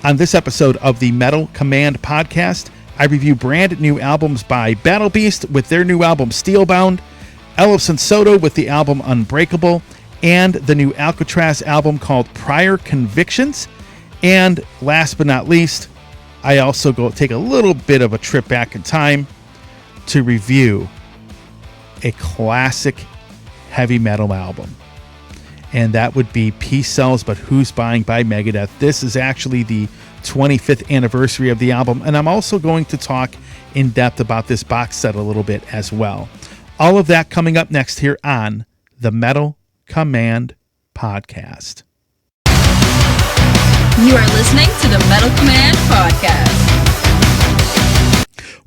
On this episode of the Metal Command podcast, I review brand new albums by Battle Beast with their new album Steelbound, Ellefson-Soto with the album Unbreakable, and the new Alcatrazz album called Prior Convictions. And last but not least, I also go take a little bit of a trip back in time to review a classic heavy metal album. And that would be Peace Sells, But Who's Buying by Megadeth. This is actually the 25th anniversary of the album, and I'm also going to talk in depth about this box set a little bit as well. All of that coming up next here on the Metal Command podcast. You are listening to the Metal Command podcast.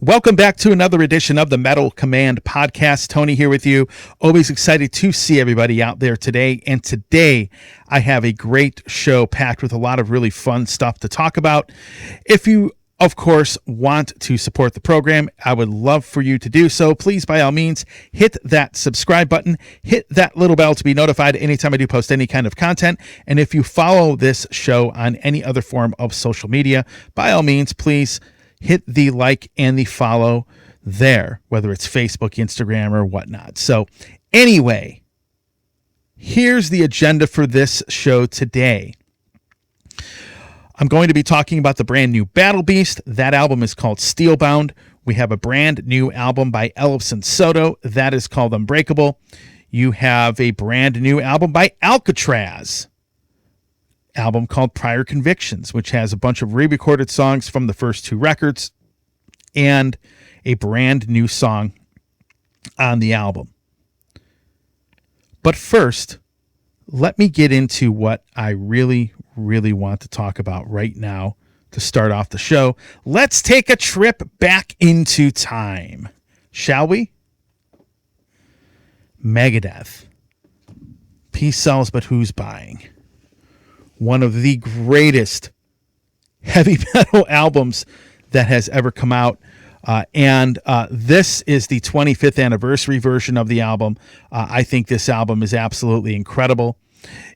Welcome back to another edition of the Metal Command podcast. Tony here with you. Always excited to see everybody out there today. And today I have a great show packed with a lot of really fun stuff to talk about. If you, of course, want to support the program, I would love for you to do so. Please, by all means, hit that subscribe button, hit that little bell to be notified anytime I do post any kind of content. And if you follow this show on any other form of social media, by all means, please hit the like and the follow there, whether it's Facebook, Instagram, or whatnot. So anyway, here's the agenda for this show today. I'm going to be talking about the brand new Battle Beast. That album is called Steelbound. We have a brand new album by Ellefson-Soto. That is called Unbreakable. You have a brand new album by Alcatrazz. Album called Prior Convictions, which has a bunch of re-recorded songs from the first two records and a brand new song on the album. But first, let me get into what I really want to talk about right now to start off the show. Let's take a trip back into time, shall we? Megadeth. Peace Sells, But Who's Buying? One of the greatest heavy metal albums that has ever come out. And this is the 25th anniversary version of the album. I think this album is absolutely incredible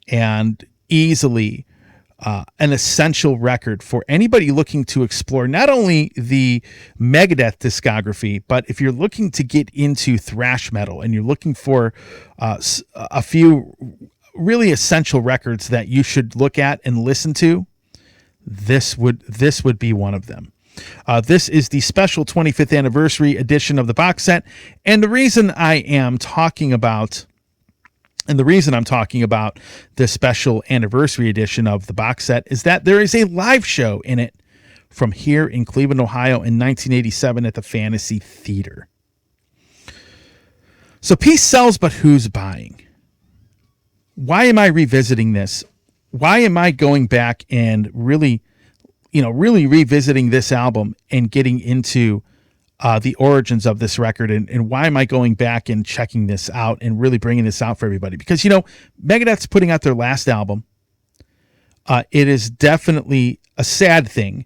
and easily an essential record for anybody looking to explore not only the Megadeth discography, but if you're looking to get into thrash metal and you're looking for a few really essential records that you should look at and listen to, this would be one of them. This is the special 25th anniversary edition of the box set, and the reason I'm talking about this special anniversary edition of the box set is that there is a live show in it from here in Cleveland, Ohio in 1987 at the Fantasy Theater. So Peace Sells, But Who's Buying? Why am I revisiting this? Why am I going back and really revisiting this album and getting into the origins of this record? And why am I going back and checking this out and really bringing this out for everybody? Because, Megadeth's putting out their last album. It is definitely a sad thing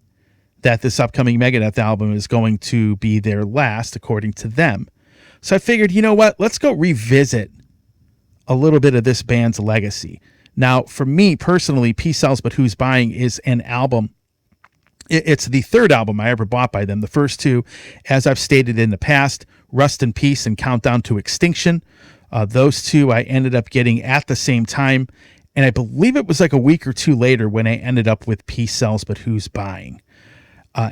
that this upcoming Megadeth album is going to be their last, according to them. So I figured, you know what? Let's go revisit a little bit of this band's legacy. Now, for me personally, Peace Sells, But Who's Buying is an album. It's the third album I ever bought by them. The first two, as I've stated in the past, Rust in Peace and Countdown to Extinction. Those two I ended up getting at the same time. And I believe it was like a week or two later when I ended up with Peace Sells, But Who's Buying?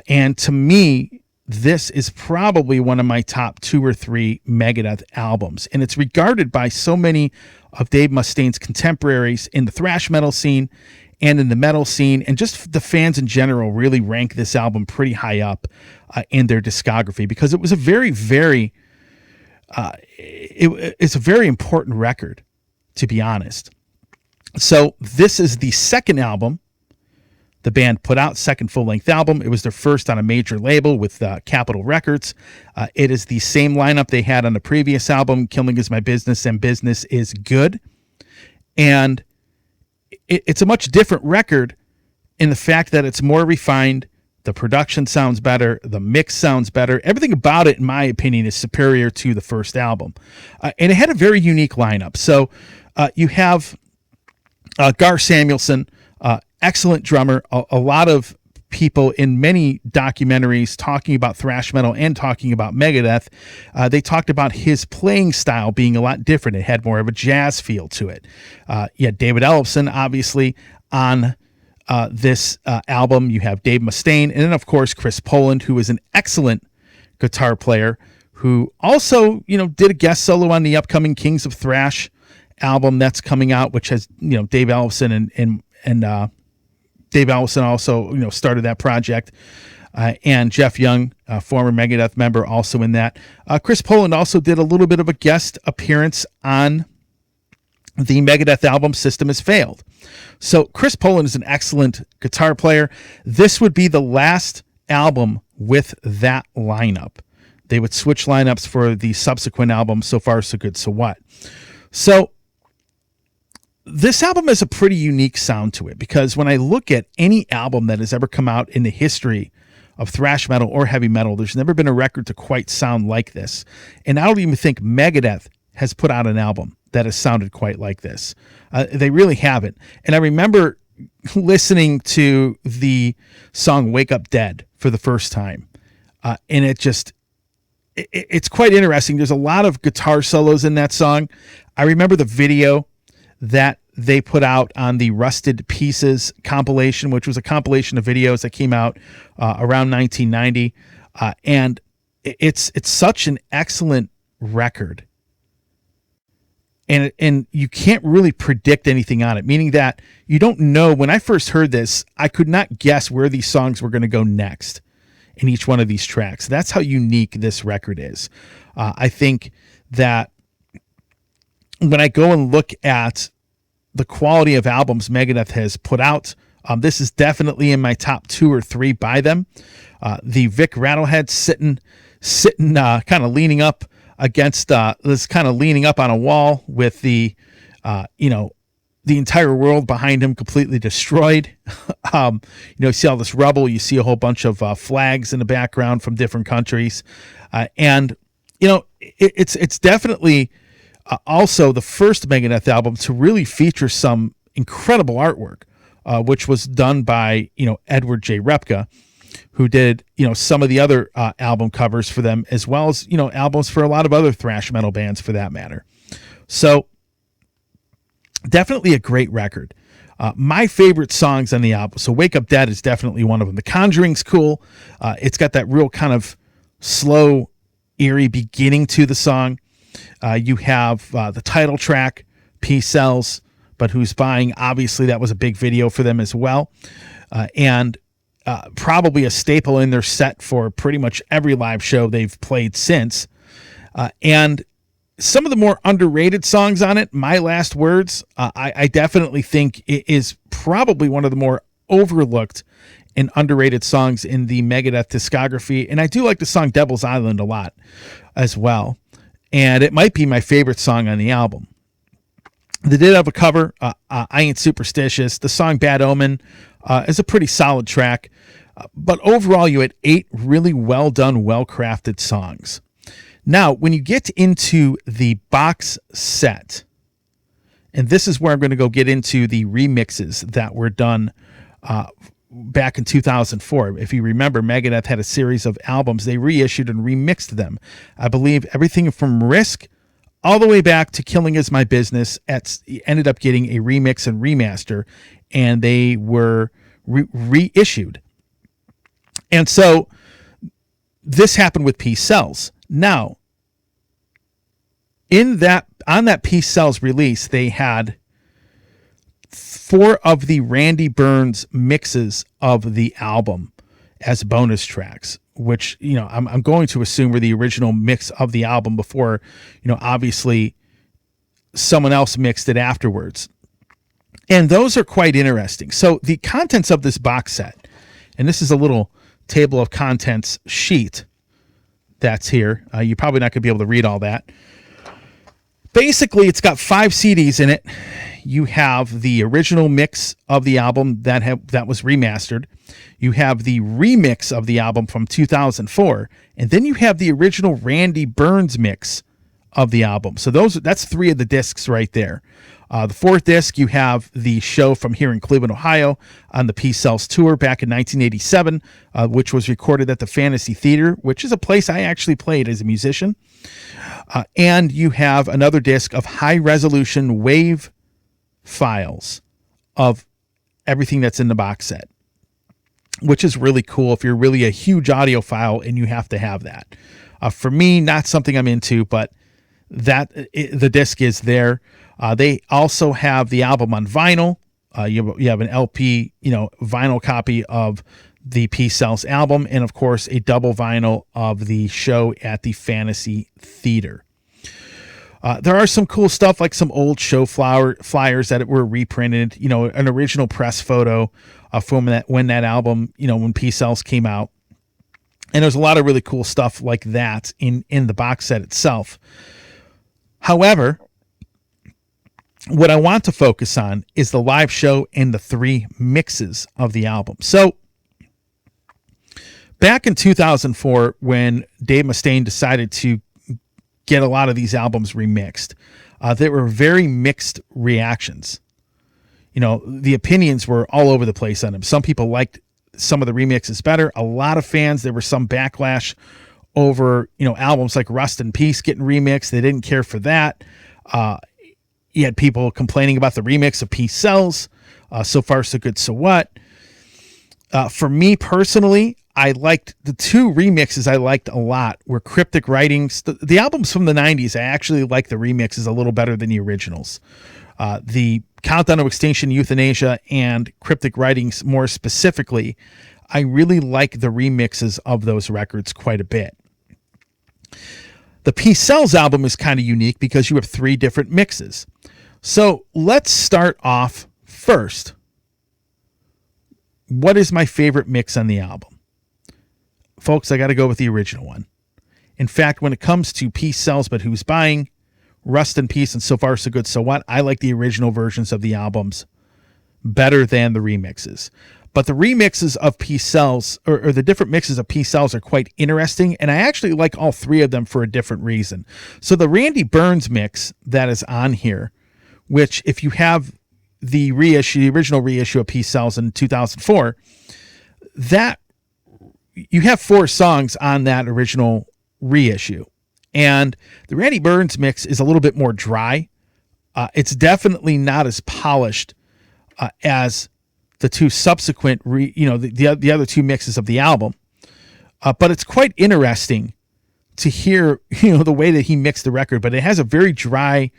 And to me, this is probably one of my top 2 or 3 Megadeth albums. And it's regarded by so many of Dave Mustaine's contemporaries in the thrash metal scene and in the metal scene, and just the fans in general really rank this album pretty high up in their discography, because it was a it's a very important record, to be honest. So this is the second album the band put out, second full-length album. It was their first on a major label with Capitol Records. It is the same lineup they had on the previous album, Killing Is My Business and Business Is Good. And it's a much different record in the fact that it's more refined. The production sounds better. The mix sounds better. Everything about it, in my opinion, is superior to the first album. And it had a very unique lineup. So you have Gar Samuelson, excellent drummer, a lot of people in many documentaries talking about thrash metal and talking about Megadeth, they talked about his playing style being a lot different. It had more of a jazz feel to it. You had David Ellefson, obviously, on this album. You have Dave Mustaine, and then, of course, Chris Poland, who is an excellent guitar player, who also, did a guest solo on the upcoming Kings of Thrash album that's coming out, which has, Dave Ellefson and Dave Ellefson also, started that project. And Jeff Young, former Megadeth member, also in that. Chris Poland also did a little bit of a guest appearance on the Megadeth album System Has Failed. So Chris Poland is an excellent guitar player. This would be the last album with that lineup. They would switch lineups for the subsequent album, So Far, So Good, So What. So this album has a pretty unique sound to it, because when I look at any album that has ever come out in the history of thrash metal or heavy metal, there's never been a record to quite sound like this. And I don't even think Megadeth has put out an album that has sounded quite like this. They really haven't. And I remember listening to the song Wake Up Dead for the first time. And it's quite interesting. There's a lot of guitar solos in that song. I remember the video that they put out on the Rusted Pieces compilation, which was a compilation of videos that came out around 1990. And it's such an excellent record. And you can't really predict anything on it, meaning that you don't know. When I first heard this, I could not guess where these songs were going to go next in each one of these tracks. That's how unique this record is. I think that when I go and look at the quality of albums Megadeth has put out, this is definitely in my top 2 or 3 by them. The Vic Rattlehead sitting kind of leaning up against leaning up on a wall with the entire world behind him completely destroyed. You see all this rubble. You see a whole bunch of flags in the background from different countries. It's definitely also the first Megadeth album to really feature some incredible artwork, which was done by, Edward J. Repka, who did, some of the other album covers for them, as well as, albums for a lot of other thrash metal bands for that matter. So definitely a great record. My favorite songs on the album. So Wake Up Dead is definitely one of them. The Conjuring's cool. It's got that real kind of slow, eerie beginning to the song. You have the title track, Peace Sells, But Who's Buying? Obviously, that was a big video for them as well. And probably a staple in their set for pretty much every live show they've played since. And some of the more underrated songs on it, My Last Words, I definitely think it is probably one of the more overlooked and underrated songs in the Megadeth discography. And I do like the song Devil's Island a lot as well. And it might be my favorite song on the album. They did have a cover, I Ain't Superstitious. The song Bad Omen is a pretty solid track. But overall, you had 8 really well done, well-crafted songs. Now, when you get into the box set, and this is where I'm going to go get into the remixes that were done back in 2004. If you remember, Megadeth had a series of albums. They reissued and remixed them. I believe everything from Risk all the way back to Killing Is My Business ended up getting a remix and remaster, and they were reissued. And so this happened with Peace Sells. Now, on that Peace Sells release, they had 4 of the Randy Burns mixes of the album as bonus tracks, which, I'm going to assume were the original mix of the album before, obviously someone else mixed it afterwards. And those are quite interesting. So the contents of this box set, and this is a little table of contents sheet that's here. You're probably not going to be able to read all that. Basically, it's got 5 CDs in it. You have the original mix of the album that was remastered. You have the remix of the album from 2004. And then you have the original Randy Burns mix of the album. So that's 3 of the discs right there. The 4th disc, you have the show from here in Cleveland, Ohio on the Peace Sells tour back in 1987, which was recorded at the Fantasy Theater, which is a place I actually played as a musician. And you have another disc of high resolution wave files of everything that's in the box set, which is really cool if you're really a huge audiophile and you have to have that. For me, not something I'm into, but the disc is there. They also have the album on vinyl. You have an LP, vinyl copy of the Peace Sells album, and of course a double vinyl of the show at the Fantasy Theater. There are some cool stuff like some old show flyers that were reprinted, an original press photo from when that album, when Peace Sells came out. And there's a lot of really cool stuff like that in the box set itself. However, what I want to focus on is the live show and the 3 mixes of the album. So back in 2004, when Dave Mustaine decided to get a lot of these albums remixed, there were very mixed reactions. The opinions were all over the place on them. Some people liked some of the remixes better. A lot of fans, there was some backlash over, albums like Rust in Peace getting remixed. They didn't care for that. You had people complaining about the remix of Peace Sells. So Far, So Good, So What. For me personally, I liked the 2 remixes I liked a lot were Cryptic Writings. The albums from the 90s, I actually like the remixes a little better than the originals. The Countdown to Extinction, Euthanasia, and Cryptic Writings more specifically, I really like the remixes of those records quite a bit. The Peace Sells album is kind of unique because you have 3 different mixes. So let's start off first. What is my favorite mix on the album? Folks, I got to go with the original one. In fact, when it comes to Peace Sells But Who's Buying, Rust in Peace, and So Far, So Good, So What, I like the original versions of the albums better than the remixes. But the remixes of Peace Sells, or the different mixes of Peace Sells, are quite interesting, and I actually like all 3 of them for a different reason. So the Randy Burns mix that is on here, which if you have the original reissue of Peace Sells in 2004, that you have 4 songs on that original reissue. And the Randy Burns mix is a little bit more dry. It's definitely not as polished as the 2 subsequent, the other 2 mixes of the album. But it's quite interesting to hear, the way that he mixed the record. But it has a very dry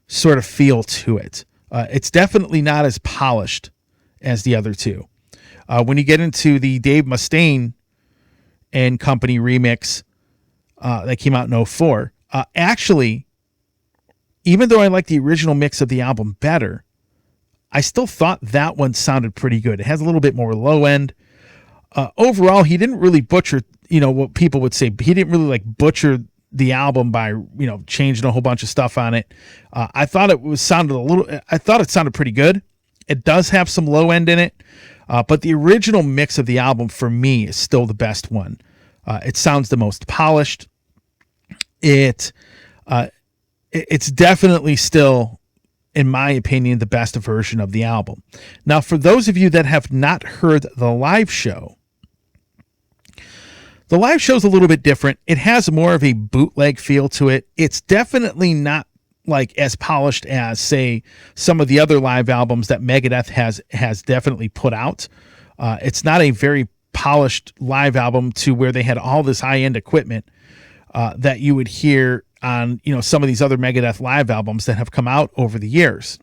sort of feel to it. It's definitely not as polished as the other 2. When you get into the Dave Mustaine and Company remix, that came out in 2004. Actually, even though I like the original mix of the album better, I still thought that one sounded pretty good. It has a little bit more low end. Overall, he didn't really butcher, what people would say. He didn't really butcher the album by, changing a whole bunch of stuff on it. I thought it sounded pretty good. It does have some low end in it. But the original mix of the album for me is still the best one. It sounds the most polished. It's definitely still, in my opinion, the best version of the album. Now, for those of you that have not heard the live show is a little bit different. It has more of a bootleg feel to it. It's definitely not as polished as, say, some of the other live albums that Megadeth has definitely put out. It's not a very polished live album to where they had all this high-end equipment that you would hear on some of these other Megadeth live albums that have come out over the years.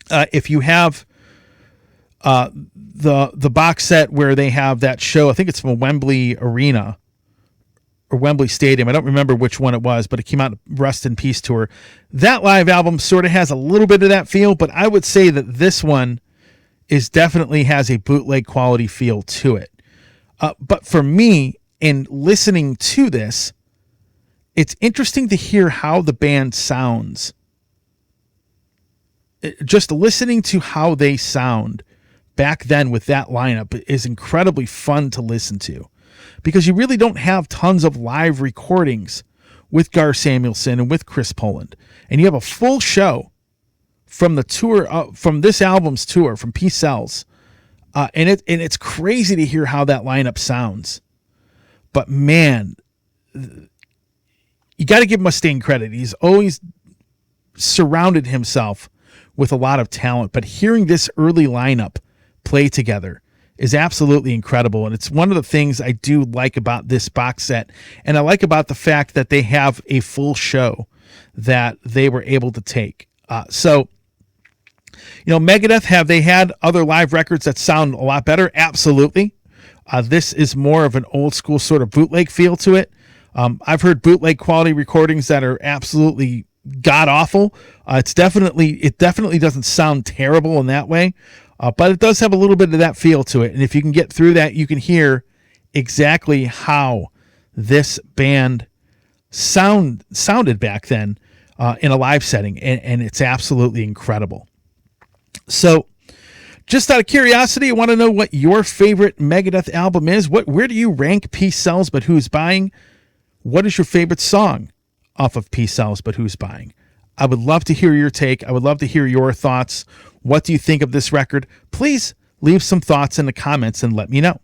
If you have the box set where they have that show, I think it's from Wembley Arena or Wembley Stadium. I don't remember which one it was, but it came out Rust in Peace tour. That live album sort of has a little bit of that feel, but I would say that this one definitely has a bootleg quality feel to it. But for me, in listening to this, it's interesting to hear how the band sounds. Just listening to how they sound back then with that lineup is incredibly fun to listen to, because you really don't have tons of live recordings with Gar Samuelson and with Chris Poland. And you have a full show from the tour, from this album's tour, from Peace Sells. And it's crazy to hear how that lineup sounds. But man, you got to give Mustaine credit. He's always surrounded himself with a lot of talent, but hearing this early lineup play together is absolutely incredible. And it's one of the things I do like about this box set. And I like about the fact that they have a full show that they were able to take. Megadeth, have they had other live records that sound a lot better? Absolutely. This is more of an old school sort of bootleg feel to it. I've heard bootleg quality recordings that are absolutely god awful. It definitely doesn't sound terrible in that way, but it does have a little bit of that feel to it. And if you can get through that, you can hear exactly how this band sounded back then in a live setting, and it's absolutely incredible. So, just out of curiosity, I want to know what your favorite Megadeth album is. Where do you rank Peace Sells But Who's Buying? What is your favorite song off of Peace Sells But Who's Buying? I would love to hear your take. I would love to hear your thoughts. What do you think of this record? Please leave some thoughts in the comments and let me know.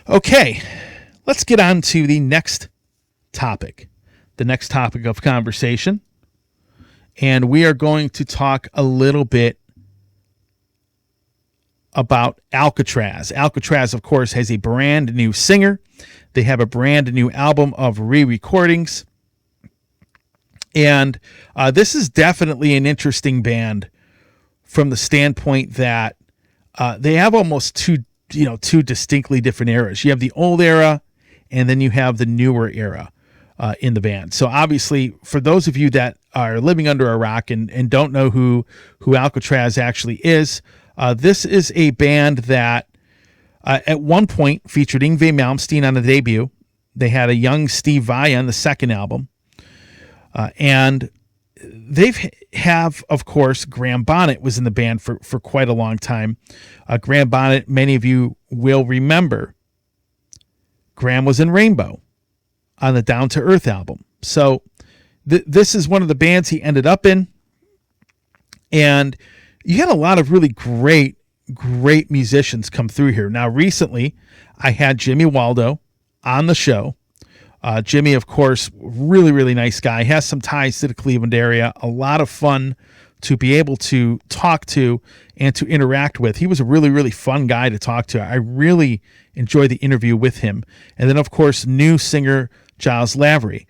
Okay, let's get on to the next topic. The next topic of conversation. And we are going to talk a little bit about Alcatrazz. Alcatrazz, of course, has a brand new singer. They have a brand new album of re-recordings. And this is definitely an interesting band from the standpoint that they have almost two distinctly different eras. You have the old era, and then you have the newer era in the band. So obviously, for those of you that are living under a rock and don't know who Alcatrazz actually is, this is a band that at one point featured Yngwie Malmsteen on the debut. They had a young Steve Vai on the second album. And have, of course, Graham Bonnet was in the band for quite a long time. Graham Bonnet, many of you will remember, Graham was in Rainbow on the Down to Earth album. So this is one of the bands he ended up in. And you had a lot of really great musicians come through here. Now, recently, I had Jimmy Waldo on the show. Jimmy, of course, really, really nice guy. Has some ties to the Cleveland area. A lot of fun to be able to talk to and to interact with. He was a really, really fun guy to talk to. I really enjoyed the interview with him. And then, of course, new singer Giles Lavery.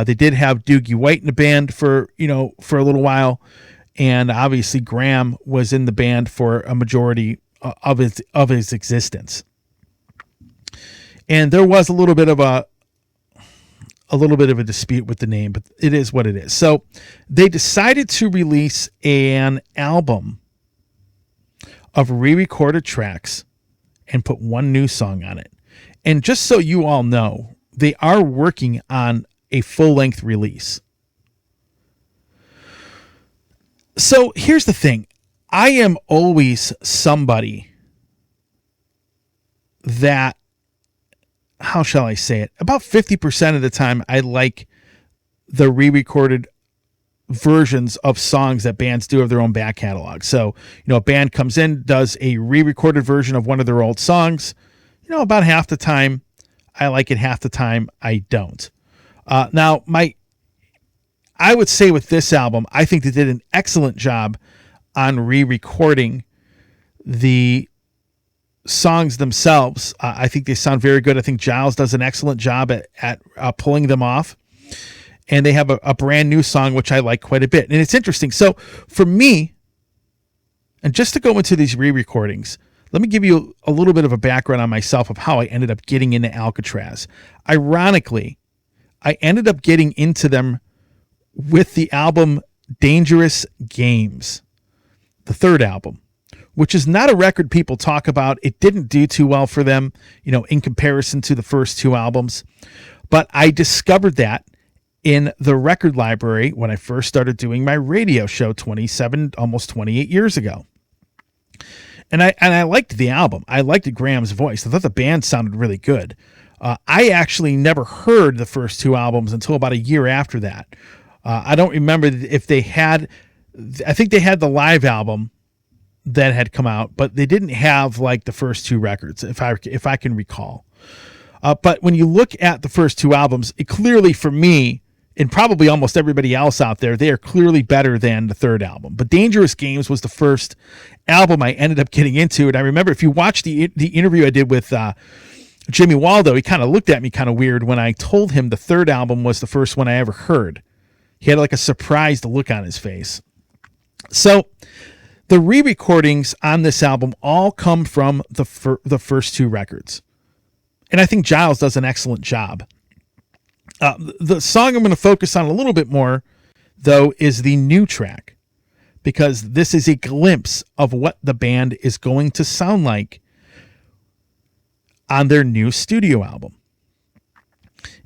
They did have Doogie White in the band for a little while. And obviously Graham was in the band for a majority of his existence. And there was a little bit of a dispute with the name, but it is what it is. So they decided to release an album of re-recorded tracks and put one new song on it. And just so you all know, they are working on a full-length release. So here's the thing. I am always somebody that, how shall I say it? About 50% of the time, I like the re-recorded versions of songs that bands do of their own back catalog. So, a band comes in, does a re-recorded version of one of their old songs. About half the time, I like it. Half the time, I don't. Now, I would say with this album, I think they did an excellent job on re-recording the songs themselves. I think they sound very good. I think Giles does an excellent job at pulling them off. And they have a brand new song, which I like quite a bit. And it's interesting. So for me, and just to go into these re-recordings, let me give you a little bit of a background on myself of how I ended up getting into Alcatrazz. Ironically, I ended up getting into them with the album Dangerous Games, the third album, which is not a record people talk about. It didn't do too well for them, in comparison to the first two albums. But I discovered that in the record library when I first started doing my radio show 27, almost 28 years ago. I liked the album. I liked Graham's voice. I thought the band sounded really good. I actually never heard the first two albums until about a year after that. I don't remember if they had. I think they had the live album that had come out, but they didn't have like the first two records, if I can recall. But when you look at the first two albums, it clearly, for me, and probably almost everybody else out there, they are clearly better than the third album. But Dangerous Games was the first album I ended up getting into. And I remember, if you watch the interview I did with Jimmy Waldo, he kind of looked at me kind of weird when I told him the third album was the first one I ever heard. He had like a surprised look on his face. So the re-recordings on this album all come from the first two records. And I think Giles does an excellent job. The song I'm going to focus on a little bit more, though, is the new track, because this is a glimpse of what the band is going to sound like on their new studio album.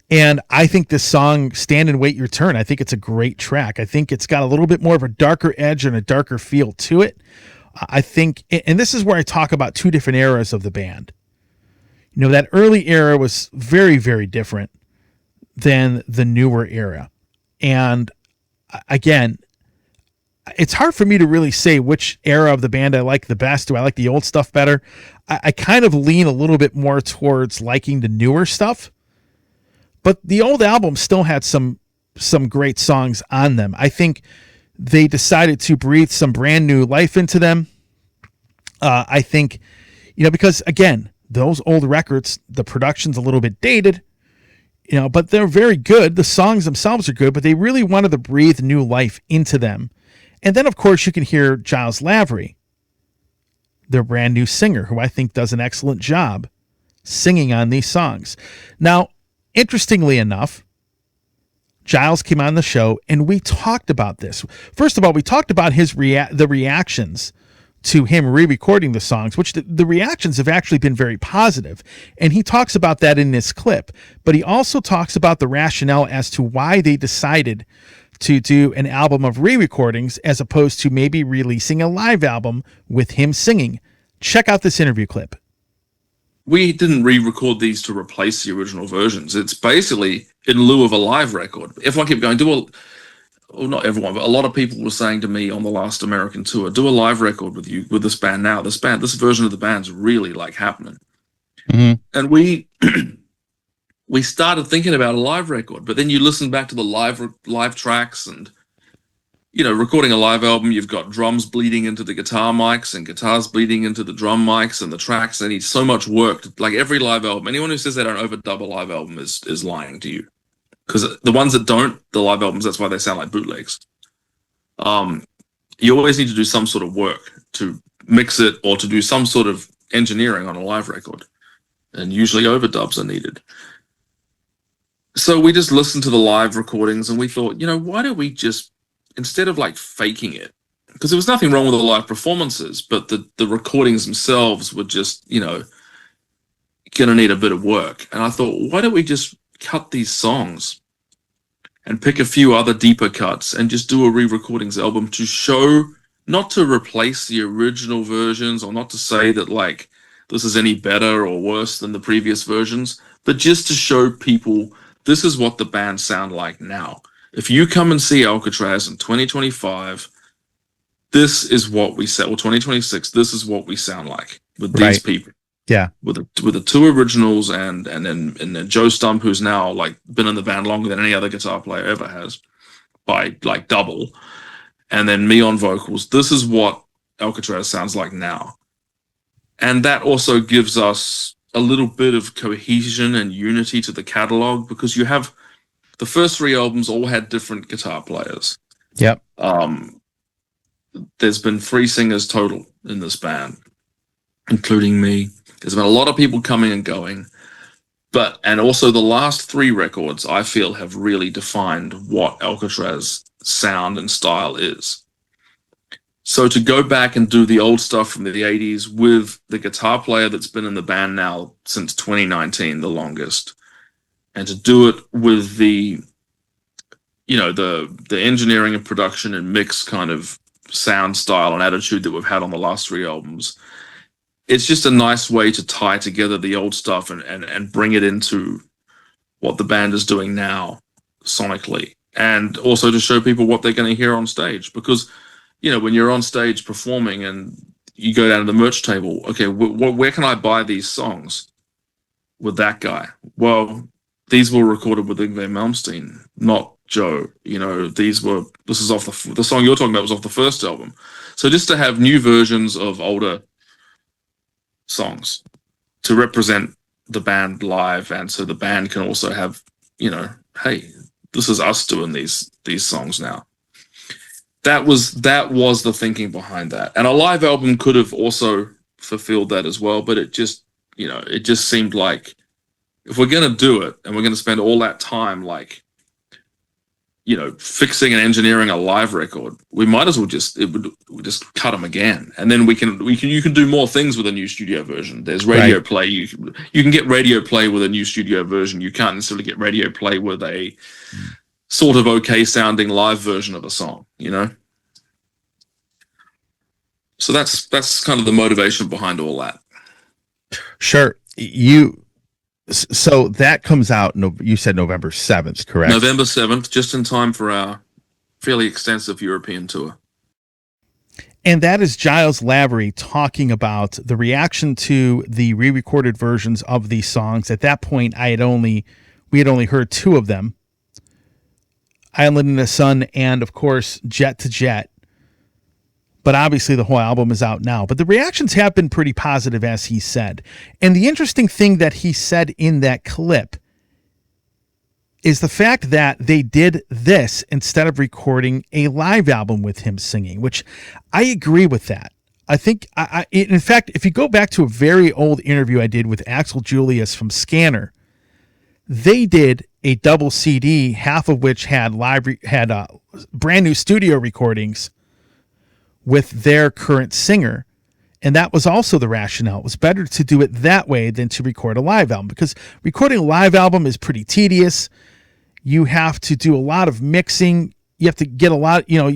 And I think this song, Stand and Wait Your Turn, I think it's a great track. I think it's got a little bit more of a darker edge and a darker feel to it. I think, and this is where I talk about two different eras of the band. You know, that early era was very, very different than the newer era. And again, it's hard for me to really say which era of the band I like the best. Do I like the old stuff better? I kind of lean a little bit more towards liking the newer stuff. But the old album still had some great songs on them. I think they decided to breathe some brand new life into them. I think, because again, those old records, the production's a little bit dated, but they're very good. The songs themselves are good, but they really wanted to breathe new life into them. And then, of course, you can hear Giles Lavery, their brand new singer, who I think does an excellent job singing on these songs. Now, interestingly enough, Giles came on the show and we talked about this. First of all, we talked about the reactions to him re-recording the songs, which the reactions have actually been very positive. And he talks about that in this clip, but he also talks about the rationale as to why they decided to do an album of re-recordings as opposed to maybe releasing a live album with him singing. Check out this interview clip. We didn't re-record these to replace the original versions. It's basically in lieu of a live record. Everyone kept going, well, not everyone, but a lot of people were saying to me on the last American tour, do a live record with this band now. This version of the band's really like happening. Mm-hmm. And we started thinking about a live record, but then you listen back to the live tracks and, recording a live album, you've got drums bleeding into the guitar mics and guitars bleeding into the drum mics, and the tracks, they need so much work. Like every live album, anyone who says they don't overdub a live album is lying to you. Because the ones that don't, the live albums, that's why they sound like bootlegs. You always need to do some sort of work to mix it or to do some sort of engineering on a live record. And usually overdubs are needed. So we just listened to the live recordings and we thought, why don't we just, instead of like faking it, because there was nothing wrong with the live performances, but the recordings themselves were just, going to need a bit of work. And I thought, why don't we just cut these songs and pick a few other deeper cuts and just do a re-recordings album to show, not to replace the original versions or not to say that like this is any better or worse than the previous versions, but just to show people this is what the band sound like now. If you come and see Alcatrazz in 2025, this is what we sound, or 2026, this is what we sound like with these people. Yeah, with the two originals and then Joe Stump, who's now like been in the band longer than any other guitar player ever has, by like double, and then me on vocals. This is what Alcatrazz sounds like now, and that also gives us a little bit of cohesion and unity to the catalog, because you have the first three albums all had different guitar players. Yep. There's been 3 singers total in this band, including me. There's been a lot of people coming and going, and also the last 3 records I feel have really defined what Alcatrazz sound and style is. So to go back and do the old stuff from the 80s with the guitar player that's been in the band now since 2019, the longest, and to do it with the engineering and production and mix kind of sound, style, and attitude that we've had on the last 3 albums, it's just a nice way to tie together the old stuff and bring it into what the band is doing now sonically, and also to show people what they're going to hear on stage. Because, you know, when you're on stage performing and you go down to the merch table, okay, where can I buy these songs with that guy? Well, these were recorded with Yngwie Malmsteen, not Joe. You know, this is off the song you're talking about was off the first album. So just to have new versions of older songs to represent the band live, and so the band can also have, you know, hey, this is us doing these songs now. That was the thinking behind that. And a live album could have also fulfilled that as well, but it just seemed like if we're going to do it and we're going to spend all that time, like, you know, fixing and engineering a live record, we might as well just cut them again, and then you can do more things with a new studio version. There's radio play. You can get radio play with a new studio version. You can't necessarily get radio play with a sort of okay sounding live version of a song, you know. So that's kind of the motivation behind all that. Sure. So that comes out, you said November 7th, correct? November 7th, just in time for our fairly extensive European tour. And that is Giles Lavery talking about the reaction to the re-recorded versions of these songs. At that point, we had only heard two of them, Island in the Sun and, of course, Jet to Jet. But obviously the whole album is out now. But the reactions have been pretty positive, as he said. And the interesting thing that he said in that clip is the fact that they did this instead of recording a live album with him singing, which I agree with that. I think, in fact, if you go back to a very old interview I did with Axel Julius from Scanner, they did a double CD, half of which had brand new studio recordings with their current singer. And that was also the rationale. It was better to do it that way than to record a live album, because recording a live album is pretty tedious. You have to do a lot of mixing. You have to get a lot, you know,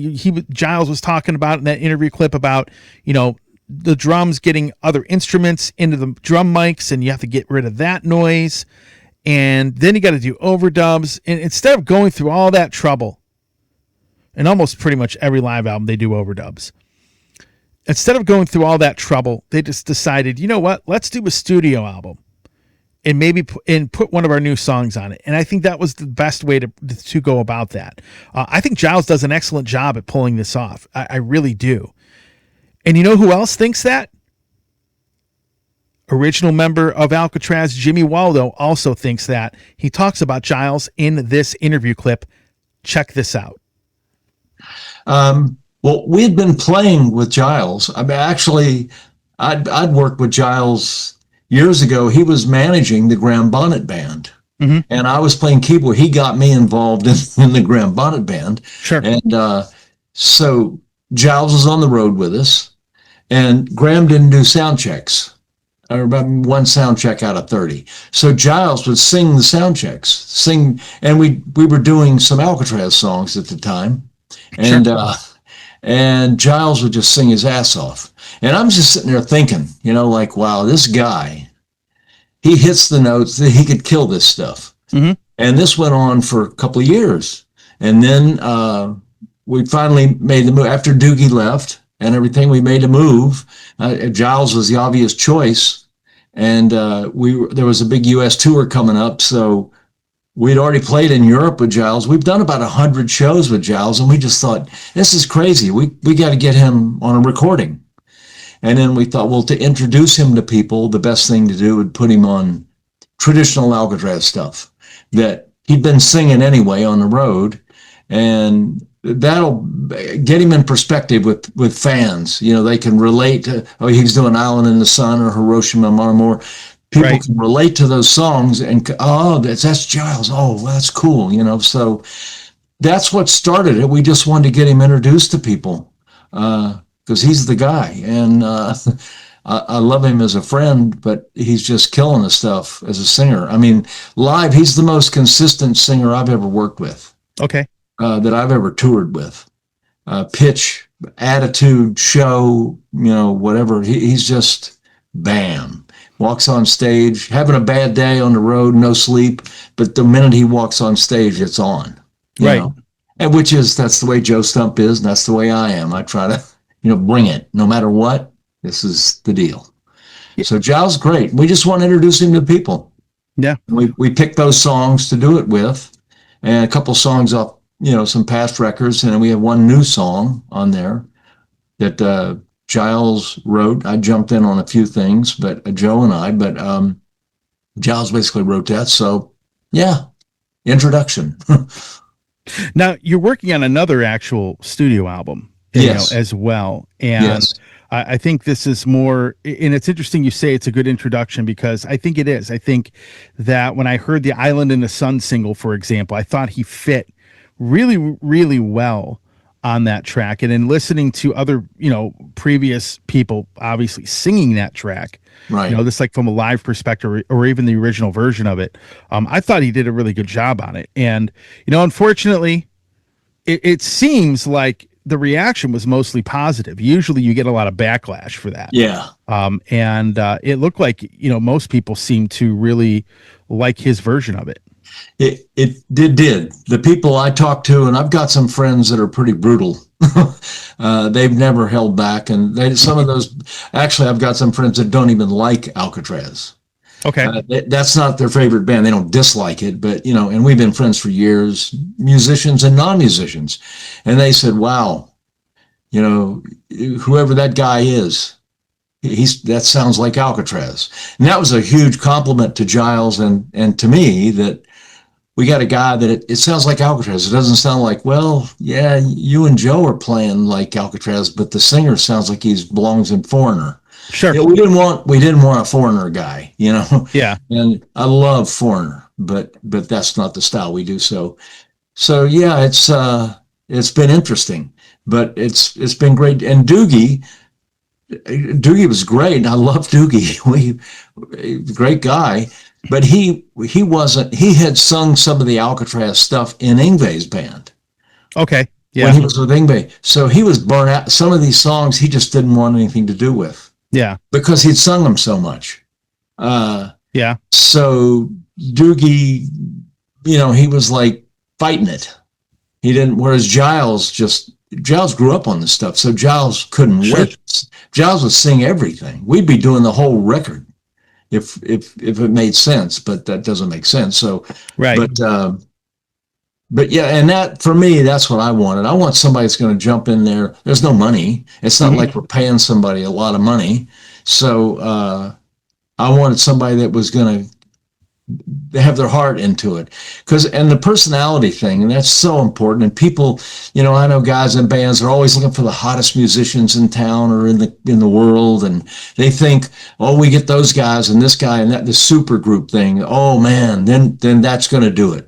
Giles was talking about in that interview clip about, you know, the drums getting other instruments into the drum mics, and you have to get rid of that noise. And then you got to do overdubs. And instead of going through all that trouble, and almost pretty much every live album they do overdubs, instead of going through all that trouble, they just decided, you know what, let's do a studio album and maybe put one of our new songs on it. And I think that was the best way to go about that. I think Giles does an excellent job at pulling this off. I really do. And you know who else thinks that? Original member of Alcatrazz, Jimmy Waldo, also thinks that. He talks about Giles in this interview clip. Check this out. Well, we had been playing with Giles. I mean, actually, I'd worked with Giles years ago. He was managing the Graham Bonnet Band, and I was playing keyboard. He got me involved in the Graham Bonnet Band. Sure. And so Giles was on the road with us, and Graham didn't do sound checks, or about one sound check out of 30. So Giles would sing the sound checks, and we were doing some Alcatrazz songs at the time. And Sure. And Giles would just sing his ass off. And I'm just sitting there thinking, you know, like, wow, this guy, he hits the notes, that he could kill this stuff. Mm-hmm. And this went on for a couple of years. And then we finally made the move. After Doogie left and everything, we made a move. Giles was the obvious choice. And there was a big U.S. tour coming up, so we'd already played in Europe with Giles. We've done about 100 shows with Giles, and we just thought, this is crazy. We got to get him on a recording. And then we thought, well, to introduce him to people, the best thing to do would put him on traditional Alcatrazz stuff that he'd been singing anyway on the road. And that'll get him in perspective with fans. You know, they can relate to, he's doing Island in the Sun or Hiroshima Mon Amour. People can relate to those songs and, that's Giles. Oh, that's cool. You know, so that's what started it. We just wanted to get him introduced to people because he's the guy. And I love him as a friend, but he's just killing the stuff as a singer. I mean, live, he's the most consistent singer I've ever worked with. Okay. That I've ever toured with. Pitch, attitude, show, you know, whatever. He's just bam, walks on stage, having a bad day on the road, no sleep, but the minute he walks on stage, it's on, you Right. know, and that's the way Joe Stump is, and that's the way I am. I try to, bring it no matter what. This is the deal. So Giles, great. We just want to introduce him to people. Yeah. We picked those songs to do it with, and a couple songs off, some past records, and we have one new song on there that Giles wrote. I jumped in on a few things, but Joe and I, but Giles basically wrote that. So yeah, introduction. Now you're working on another actual studio album, Yes. as well, and Yes. I think this is more, and it's interesting you say it's a good introduction, because I think it is. I think that when I heard the Island in the Sun single, for example, I thought he fit really, really well on that track. And in listening to other, previous people obviously singing that track, Right. this like from a live perspective, or even the original version of it, I thought he did a really good job on it. And, unfortunately, it seems like the reaction was mostly positive. Usually you get a lot of backlash for that. Yeah. And it looked like, most people seem to really like his version of it. It did. The people I talked to, and I've got some friends that are pretty brutal. They've never held back, and some of those. Actually, I've got some friends that don't even like Alcatrazz. Okay. That's not their favorite band. They don't dislike it, but and we've been friends for years, musicians and non-musicians, and they said, "Wow, whoever that guy is, that sounds like Alcatrazz." And that was a huge compliment to Giles and to me, that we got a guy that it sounds like Alcatrazz. It doesn't sound like, well, yeah, you and Joe are playing like Alcatrazz, but the singer sounds like he belongs in Foreigner. Sure. We didn't want a Foreigner guy, Yeah. And I love Foreigner, but that's not the style we do. So yeah, it's been interesting, but it's been great. And Doogie was great. I love Doogie. Great guy, but he had sung some of the Alcatrazz stuff in Yngwie's band. Okay. Yeah. When he was with Yngwie. So he was burnt out. Some of these songs he just didn't want anything to do with. Yeah. Because he'd sung them so much. Yeah. So Doogie, he was like fighting it. He didn't, whereas Giles grew up on this stuff. So Giles couldn't wait. Giles would sing everything. We'd be doing the whole record if it made sense, but that doesn't make sense. So, right. But yeah, and that, for me, that's what I wanted. I want somebody that's going to jump in there. There's no money. It's not like we're paying somebody a lot of money. So I wanted somebody that was going to have their heart into it. And the personality thing, and that's so important. And people, I know guys in bands are always looking for the hottest musicians in town or in the world. And they think, oh, we get those guys and this guy and that, the super group thing. Oh man, then that's going to do it.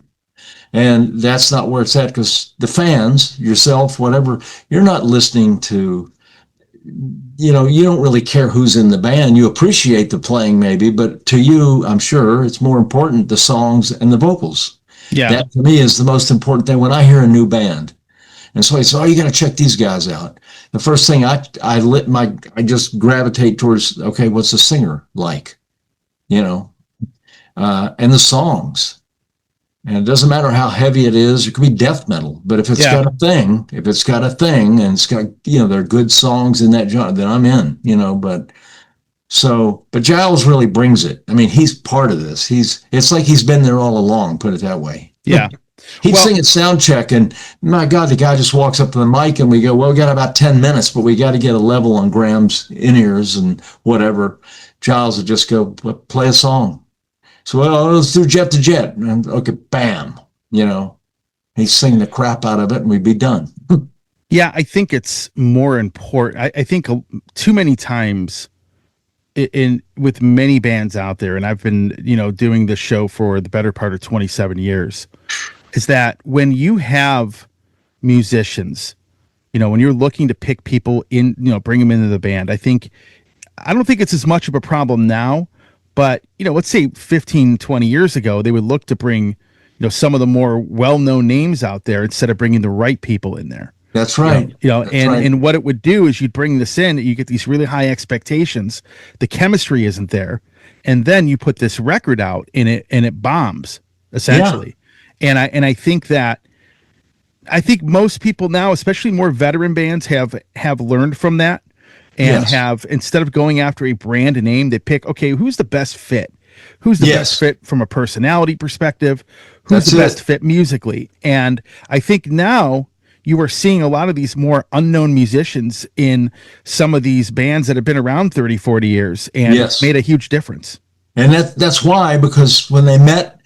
And that's not where it's at, because the fans, yourself, whatever, you're not listening to, you don't really care who's in the band. You appreciate the playing maybe, but to you, I'm sure it's more important, the songs and the vocals. Yeah. That to me is the most important thing when I hear a new band. And so I said, oh, you got to check these guys out. The first thing I just gravitate towards, okay, what's the singer like? And the songs. And it doesn't matter how heavy it is. It could be death metal, but if it's got a thing, and it's got, there are good songs in that genre, then I'm in, but Giles really brings it. I mean, he's part of this. It's like he's been there all along, put it that way. Yeah. He'd sing at sound check, and my God, the guy just walks up to the mic and we go, well, we got about 10 minutes, but we got to get a level on Graham's in-ears and whatever. Giles would just go, play a song. So, well, let's do Jet to Jet. And okay, bam, he'd sing the crap out of it and we'd be done. Yeah, I think it's more important. I think too many times with many bands out there, and I've been, doing this show for the better part of 27 years, is that when you have musicians, when you're looking to pick people in, bring them into the band, I don't think it's as much of a problem now. But, let's say 15, 20 years ago, they would look to bring, some of the more well-known names out there instead of bringing the right people in there. That's right. That's And right. and what it would do is you'd bring this in, you get these really high expectations, the chemistry isn't there, and then you put this record out in it and it bombs Yeah. essentially. And I think that I think most people now, especially more veteran bands, have learned from that and Yes. have, instead of going after a brand name, they pick, okay, who's the best fit? Who's the best Yes. fit from a personality perspective? Who's That's the best it. fit musically? And I think now you are seeing a lot of these more unknown musicians in some of these bands that have been around 30, 40 years, and it's Yes. made a huge difference. And that's why, because when they met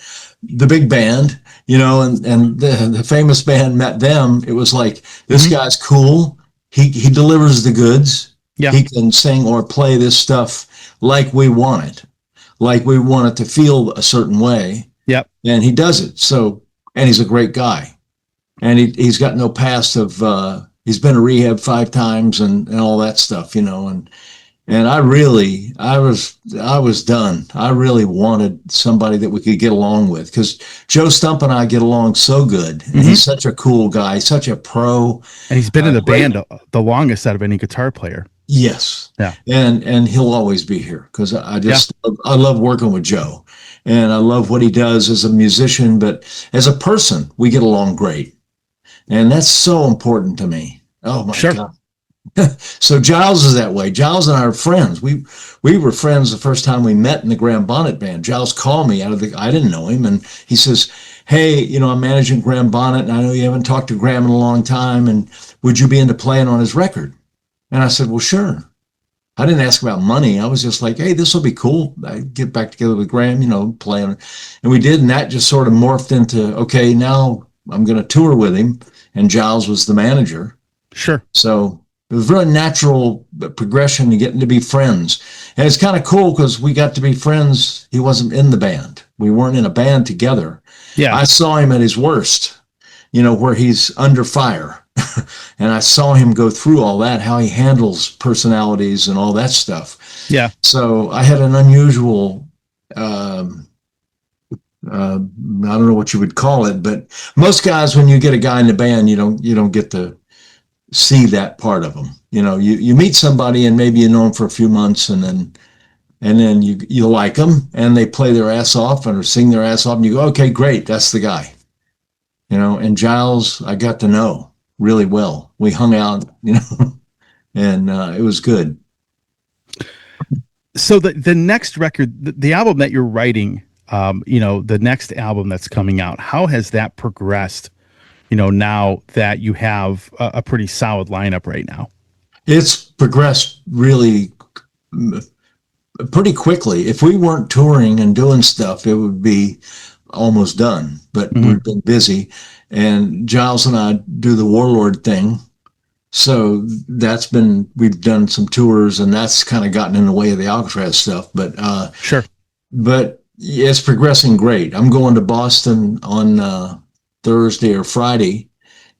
the big band, and the famous band met them, it was like, this guy's cool. He delivers the goods. Yeah. He can sing or play this stuff like we want it, like we want it to feel a certain way. Yep. And he does it. So, and he's a great guy. And he's got no past of, he's been to rehab 5 times and all that stuff, and I was done. I really wanted somebody that we could get along with, because Joe Stump and I get along so good. And he's such a cool guy, such a pro. And he's been in the great. band the longest out of any guitar player. Yes. Yeah. And he'll always be here, because I love working with Joe, and I love what he does as a musician, but as a person, we get along great. And that's so important to me. Oh my Sure. God. So Giles is that way. Giles and I are friends. We were friends the first time we met in the Graham Bonnet band. Giles called me I didn't know him, and he says, hey, I'm managing Graham Bonnet, and I know you haven't talked to Graham in a long time, and would you be into playing on his record? And I said, well, sure. I didn't ask about money. I was just like, hey, this will be cool. I get back together with Graham, playing. And we did, and that just sort of morphed into, okay, now I'm going to tour with him, and Giles was the manager. Sure. So it was a very natural progression to getting to be friends. And it's kind of cool because we got to be friends. He wasn't in the band. We weren't in a band together. Yeah. I saw him at his worst, where he's under fire. And I saw him go through all that, how he handles personalities and all that stuff. Yeah. So I had an unusual, I don't know what you would call it, but most guys, when you get a guy in the band, you don't get to see that part of them. You meet somebody and maybe you know them for a few months, and then you like them and they play their ass off or sing their ass off, and you go, okay, great, that's the guy. And Giles, I got to know really well. We hung out, and it was good. So the next record, the album that you're writing, the next album that's coming out, how has that progressed? Now that you have a pretty solid lineup right now. It's progressed really pretty quickly. If we weren't touring and doing stuff, it would be almost done, but we've been busy, and Giles and I do the Warlord thing. So we've done some tours, and that's kind of gotten in the way of the Alcatrazz stuff, but Sure. But it's progressing great. I'm going to Boston on Thursday or Friday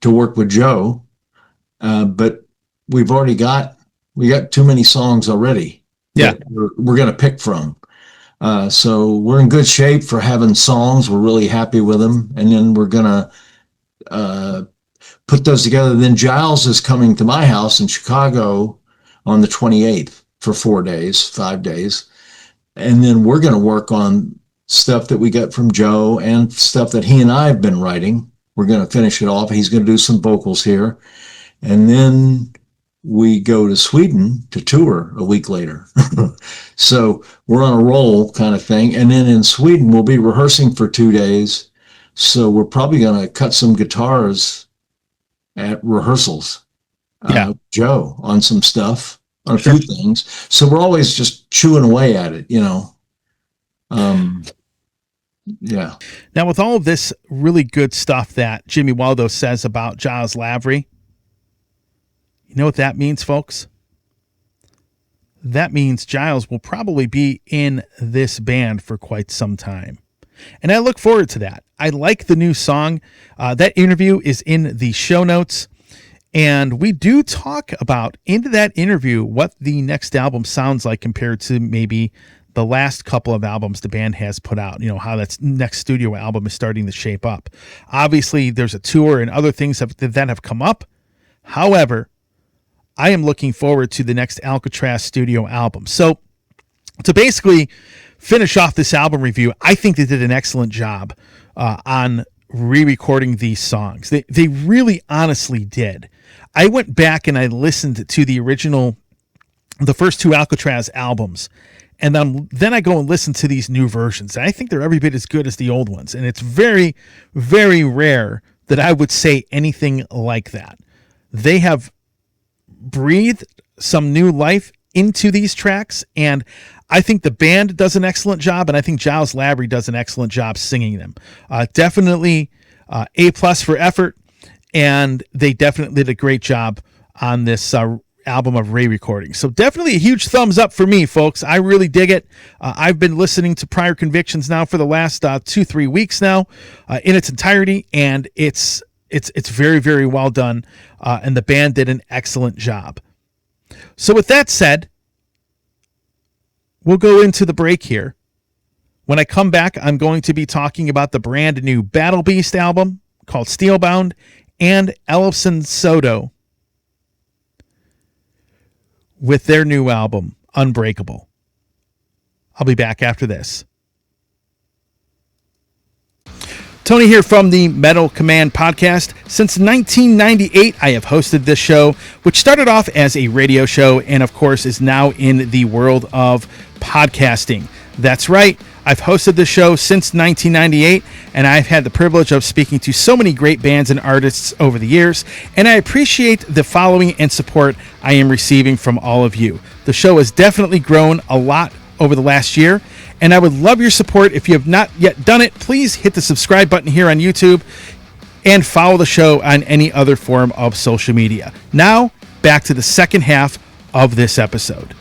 to work with Joe, but we got too many songs already. Yeah, we're going to pick from. So we're in good shape for having songs. We're really happy with them, and then we're going to put those together. Then Giles is coming to my house in Chicago on the 28th for 5 days, and then we're going to work on stuff that we got from Joe and stuff that he and I have been writing. We're going to finish it off. He's going to do some vocals here. And then we go to Sweden to tour a week later. So we're on a roll kind of thing. And then in Sweden, we'll be rehearsing for 2 days. So we're probably going to cut some guitars at rehearsals. Joe on some stuff, on a few things. So we're always just chewing away at it, Yeah. Now, with all of this really good stuff that Jimmy Waldo says about Giles Lavery, you know what that means, folks? That means Giles will probably be in this band for quite some time. And I look forward to that. I like the new song. That interview is in the show notes. And we do talk about, into that interview, what the next album sounds like compared to maybe the last couple of albums the band has put out, how that next studio album is starting to shape up. Obviously, there's a tour and other things that have come up. However, I am looking forward to the next Alcatrazz studio album. So to basically finish off this album review, I think they did an excellent job on re-recording these songs. They really honestly did. I went back and I listened to the first two Alcatrazz albums, and then I go and listen to these new versions. And I think they're every bit as good as the old ones. And it's very, very rare that I would say anything like that. They have breathed some new life into these tracks, and I think the band does an excellent job, and I think Giles Labrie does an excellent job singing them. Definitely A+ for effort, and they definitely did a great job on this album of re-recording. So definitely a huge thumbs up for me, folks. I really dig it. I've been listening to Prior Convictions now for the last 2-3 weeks now in its entirety, and it's very, very well done, and the band did an excellent job. So with that said, we'll go into the break here. When I come back, I'm going to be talking about the brand new Battle Beast album called Steelbound and Ellefson-Soto with their new album, Unbreakable. I'll be back after this. Tony here from the Metal Command podcast. Since 1998, I have hosted this show, which started off as a radio show and, of course, is now in the world of podcasting. That's right. I've hosted this show since 1998, and I've had the privilege of speaking to so many great bands and artists over the years, and I appreciate the following and support I am receiving from all of you. The show has definitely grown a lot over the last year, and I would love your support. If you have not yet done it, please hit the subscribe button here on YouTube and follow the show on any other form of social media. Now, back to the second half of this episode.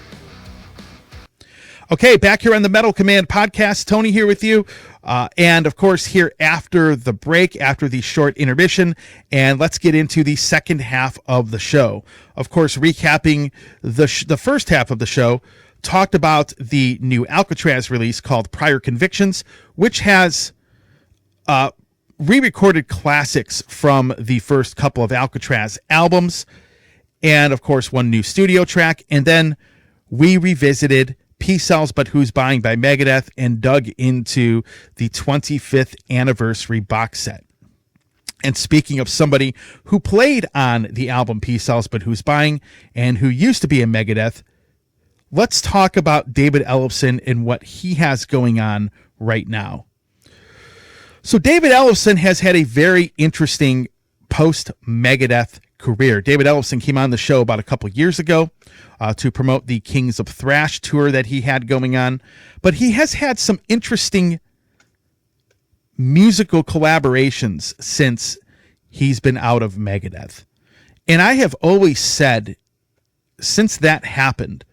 Okay, back here on the Metal Command podcast, Tony here with you. And of course, here after the break, after the short intermission, and let's get into the second half of the show. Of course, recapping the first half of the show, talked about the new Alcatrazz release called Prior Convictions, which has re-recorded classics from the first couple of Alcatrazz albums, and of course, one new studio track. And then we revisited Peace Sells But Who's Buying by Megadeth and dug into the 25th anniversary box set. And speaking of somebody who played on the album Peace Sells But Who's Buying and who used to be in Megadeth, let's talk about David Ellefson and what he has going on right now. So David Ellefson has had a very interesting post-Megadeth career. David Ellefson came on the show about a couple years ago to promote the Kings of Thrash tour that he had going on. But he has had some interesting musical collaborations since he's been out of Megadeth. And I have always said, since that happened,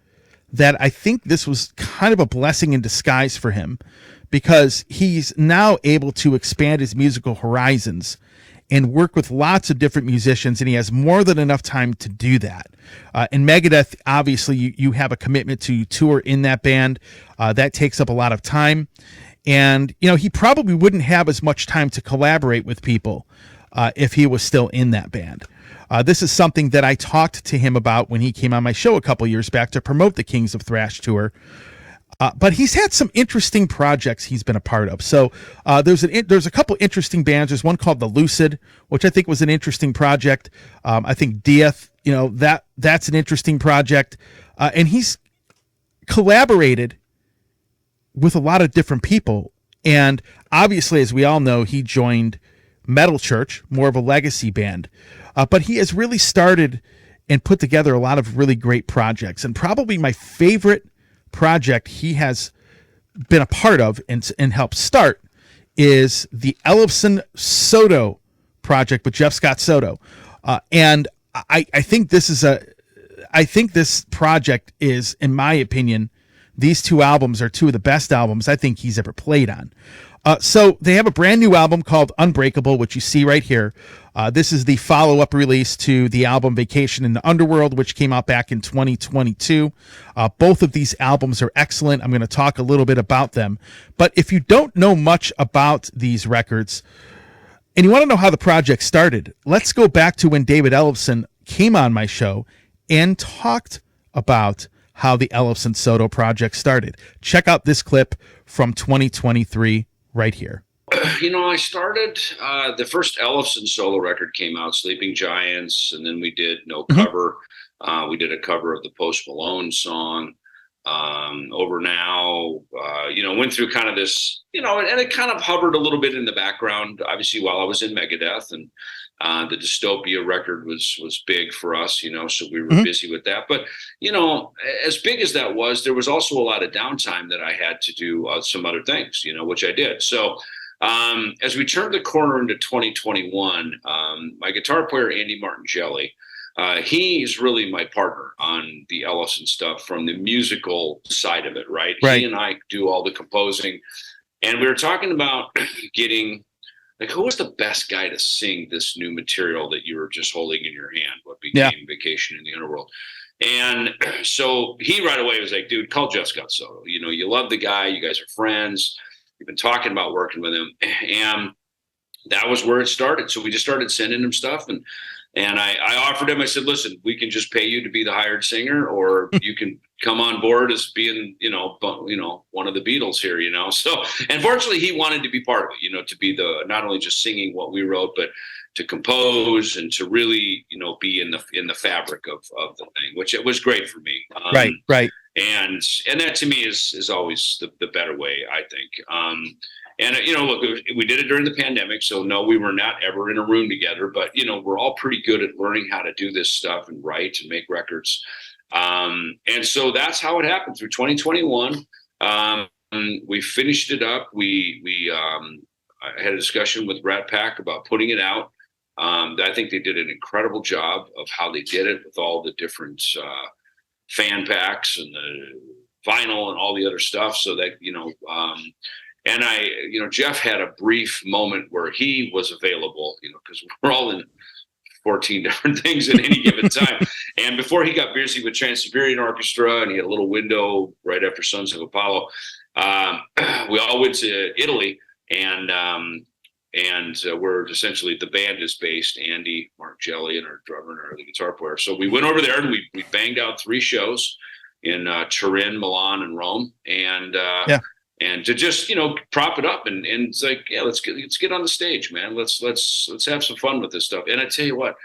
that I think this was kind of a blessing in disguise for him, because he's now able to expand his musical horizons and work with lots of different musicians, and he has more than enough time to do that. In Megadeth, obviously, you have a commitment to tour in that band. That takes up a lot of time. And, he probably wouldn't have as much time to collaborate with people if he was still in that band. This is something that I talked to him about when he came on my show a couple years back to promote the Kings of Thrash tour. But he's had some interesting projects he's been a part of. So there's a couple interesting bands. There's one called The Lucid, which I think was an interesting project. I think Dieth, that's an interesting project. And he's collaborated with a lot of different people. And obviously, as we all know, he joined Metal Church, more of a legacy band. But he has really started and put together a lot of really great projects. And probably my favorite project he has been a part of and helped start is the Ellefson-Soto project with Jeff Scott Soto. And I think this project is, in my opinion, these two albums are two of the best albums I think he's ever played on. So they have a brand new album called Unbreakable, which you see right here. This is the follow-up release to the album Vacation in the Underworld, which came out back in 2022. Both of these albums are excellent. I'm going to talk a little bit about them. But if you don't know much about these records and you want to know how the project started, let's go back to when David Ellefson came on my show and talked about how the Ellefson-Soto project started. Check out this clip from 2023 right here. I started, the first Ellefson solo record came out, Sleeping Giants, and then we did No Cover. We did a cover of the Post Malone song, Over Now, went through kind of this, and it kind of hovered a little bit in the background, obviously, while I was in Megadeth, and the Dystopia record was big for us, so we were busy with that. But, as big as that was, there was also a lot of downtime that I had to do some other things, which I did. So as we turned the corner into 2021, my guitar player, Andy Martingelli, he's really my partner on the Ellefson stuff from the musical side of it, right? He and I do all the composing. And we were talking about getting, who was the best guy to sing this new material that you were just holding in your hand, what became Vacation in the Underworld. And so he right away was like, dude, call Jeff Scott Soto. You love the guy. You guys are friends. You've been talking about working with him. And that was where it started. So we just started sending him stuff. And I offered him, I said, listen, we can just pay you to be the hired singer, or you can come on board as being, one of the Beatles here, So, and fortunately he wanted to be part of it, to be not only just singing what we wrote, but to compose and to really, be in the fabric of the thing, which it was great for me. Right. And that to me is always the better way, I think. Look, we did it during the pandemic, so no, we were not ever in a room together, but, we're all pretty good at learning how to do this stuff and write and make records. And so that's how it happened through 2021. We finished it up. I had a discussion with Rat Pack about putting it out. I think they did an incredible job of how they did it with all the different fan packs and the vinyl and all the other stuff, so that, and Jeff had a brief moment where he was available, because we're all in 14 different things at any given time. And before he got busy with Trans-Siberian Orchestra, and he had a little window right after Sons of Apollo, we all went to Italy, and we're essentially, the band is based, Andy Martingelli and our drummer and our guitar player. So we went over there and we banged out 3 shows in Turin, Milan, and Rome. And to just, prop it up and it's like, let's get on the stage, man. Let's have some fun with this stuff. And I tell you what,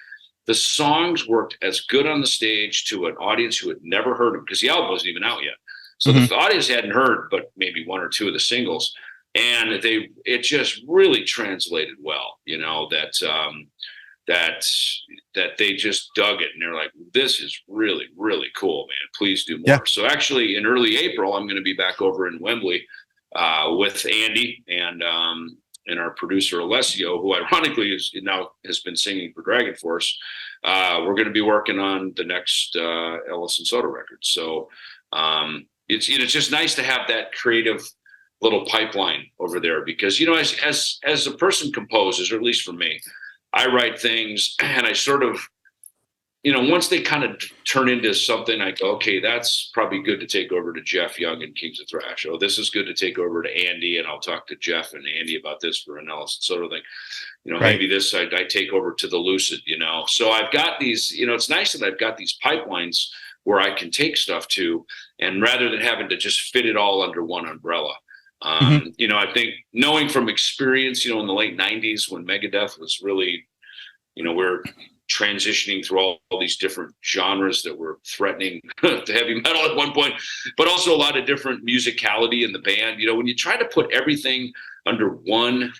the songs worked as good on the stage to an audience who had never heard them, because the album wasn't even out yet. So the audience hadn't heard but maybe 1 or 2 of the singles. And it just really translated well, that they just dug it, and they're like, this is really, really cool, man. Please do more. Yeah. So actually in early April, I'm going to be back over in Wembley with Andy and our producer Alessio, who ironically has been singing for Dragon Force. We're going to be working on the next Ellefson-Soto record. So it's just nice to have that creative little pipeline over there, because as a person composes, or at least for me, I write things and I sort of, once they kind of turn into something, I go, okay, that's probably good to take over to Jeff Young and Kings of Thrash. Oh, this is good to take over to Andy, and I'll talk to Jeff and Andy about this for an Ellefson-Soto thing. Maybe this I take over to the Lucid, So I've got these, it's nice that I've got these pipelines where I can take stuff to, and rather than having to just fit it all under one umbrella. I think knowing from experience, in the late 90s when Megadeth was really, we're transitioning through all these different genres that were threatening to heavy metal at one point, but also a lot of different musicality in the band. When you try to put everything under one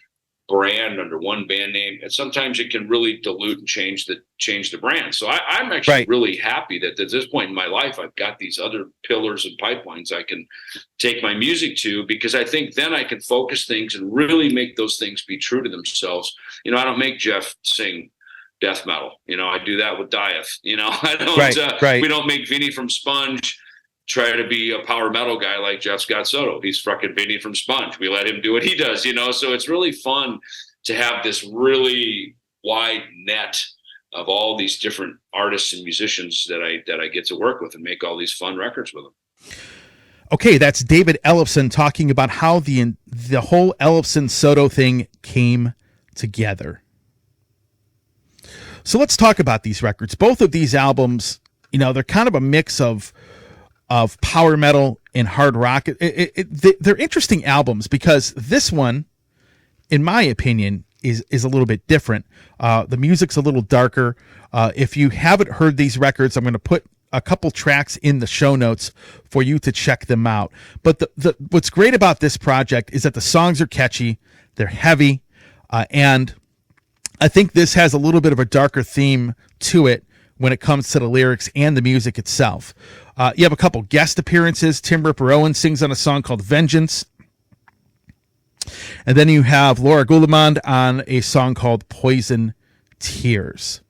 brand, under one band name, and sometimes it can really dilute and change the brand. So I'm actually really happy that at this point in my life, I've got these other pillars and pipelines I can take my music to, because I think then I can focus things and really make those things be true to themselves. I don't make Jeff sing death metal. I do that with Dieth. I don't, we don't make Vinny from Sponge try to be a power metal guy like Jeff Scott Soto. He's fucking Vinny from Sponge. We let him do what he does, so it's really fun to have this really wide net of all these different artists and musicians that I get to work with and make all these fun records with them. Okay, that's David Ellefson talking about how the whole Ellefson-Soto thing came together. So let's talk about these records. Both of these albums, they're kind of a mix of power metal and hard rock. They're interesting albums because this one, in my opinion, is a little bit different. The music's a little darker. If you haven't heard these records, I'm going to put a couple tracks in the show notes for you to check them out. But what's great about this project is that the songs are catchy, they're heavy, and I think this has a little bit of a darker theme to it when it comes to the lyrics and the music itself. You have a couple guest appearances. Tim Ripper Owens sings on a song called Vengeance. And then you have Laura Goulamond on a song called Poison Tears.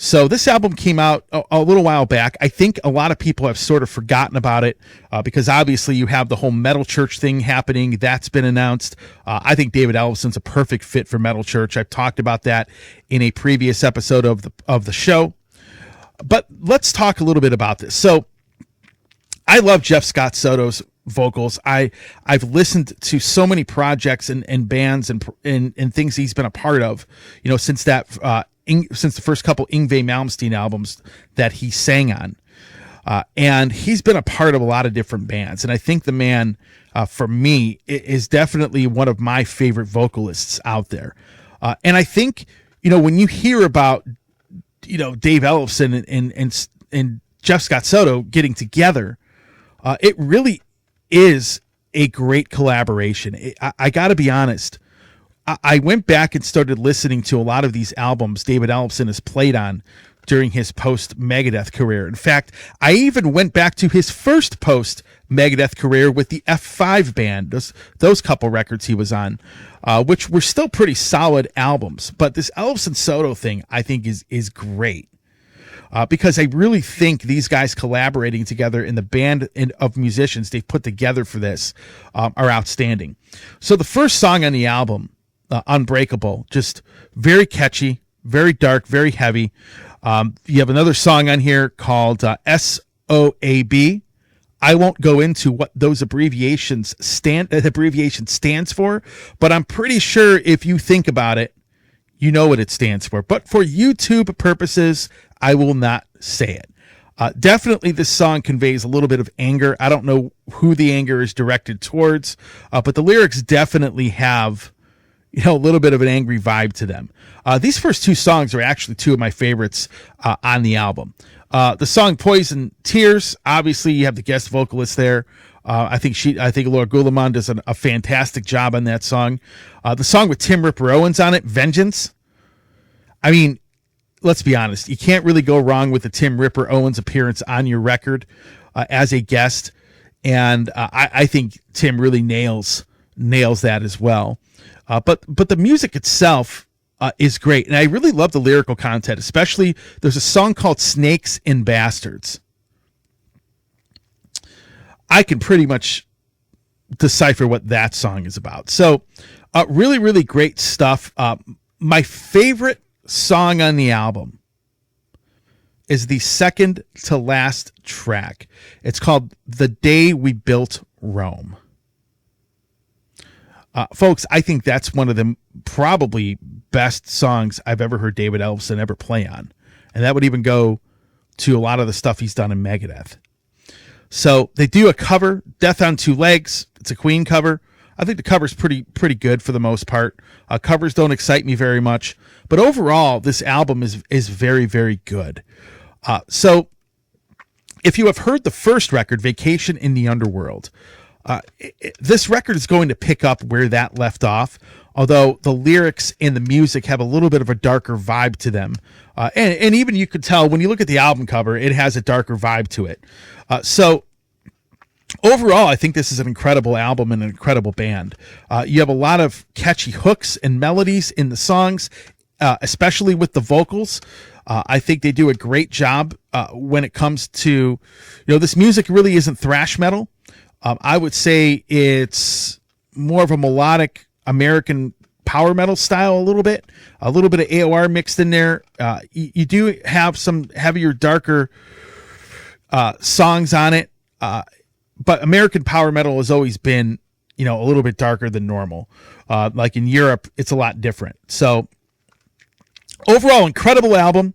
So this album came out a little while back. I think a lot of people have sort of forgotten about it because obviously you have the whole Metal Church thing happening. That's been announced. I think David Ellefson's a perfect fit for Metal Church. I've talked about that in a previous episode of the show. But let's talk a little bit about this. So I love Jeff Scott Soto's vocals. I've listened to so many projects and bands and things he's been a part of, since since the first couple Yngwie Malmsteen albums that he sang on. And he's been a part of a lot of different bands. And I think the man, for me, is definitely one of my favorite vocalists out there. And I think, when you hear about, Dave Ellefson and Jeff Scott Soto getting together, it really is a great collaboration. I got to be honest. I went back and started listening to a lot of these albums David Ellefson has played on during his post-Megadeth career. In fact, I even went back to his first post-Megadeth career with the F5 band, those couple records he was on, which were still pretty solid albums. But this Ellefson-Soto thing, I think, is great. Because I really think these guys collaborating together in the band of musicians they've put together for this are outstanding. So the first song on the album, Unbreakable, just very catchy, very dark, very heavy. You have another song on here called SOAB. I won't go into what those abbreviation stands for, but I'm pretty sure if you think about it, you know what it stands for. But for YouTube purposes, I will not say it. Definitely this song conveys a little bit of anger. I don't know who the anger is directed towards, but the lyrics definitely have a little bit of an angry vibe to them. These first two songs are actually two of my favorites on the album. The song Poison Tears, obviously you have the guest vocalist there. I think Laura Goulamond does a fantastic job on that song. The song with Tim Ripper Owens on it, Vengeance. I mean, let's be honest. You can't really go wrong with the Tim Ripper Owens appearance on your record as a guest. And I think Tim really nails that as well. But the music itself is great. And I really love the lyrical content, especially there's a song called Snakes and Bastards. I can pretty much decipher what that song is about. So really, really great stuff. My favorite song on the album is the second to last track. It's called The Day We Built Rome. Folks, I think that's one of the probably best songs I've ever heard David Ellefson ever play on. And that would even go to a lot of the stuff he's done in Megadeth. So they do a cover, Death on Two Legs. It's a Queen cover. I think the cover's pretty good for the most part. Covers don't excite me very much. But overall, this album is very, very good. So if you have heard the first record, Vacation in the Underworld, this record is going to pick up where that left off, although the lyrics and the music have a little bit of a darker vibe to them. And even you could tell when you look at the album cover, it has a darker vibe to it. So overall, I think this is an incredible album and an incredible band. You have a lot of catchy hooks and melodies in the songs, especially with the vocals. I think they do a great job when it comes to, this music really isn't thrash metal. I would say it's more of a melodic American power metal style, a little bit of AOR mixed in there. You do have some heavier, darker songs on it, but American power metal has always been, a little bit darker than normal. Like in Europe, it's a lot different. So overall, incredible album.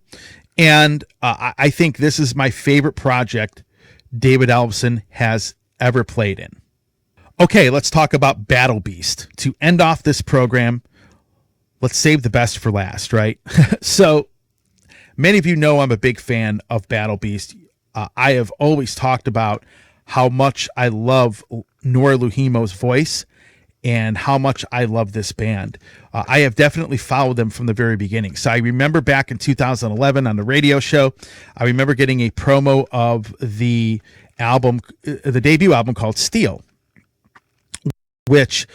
And I think this is my favorite project David Ellefson has ever played in. Okay, let's talk about Battle Beast. To end off this program, let's save the best for last, right? So, many of you know I'm a big fan of Battle Beast. I have always talked about how much I love Nora Luhimo's voice and how much I love this band. I have definitely followed them from the very beginning. So I remember back in 2011 on the radio show, I remember getting a promo of the album, the debut album called Steel, which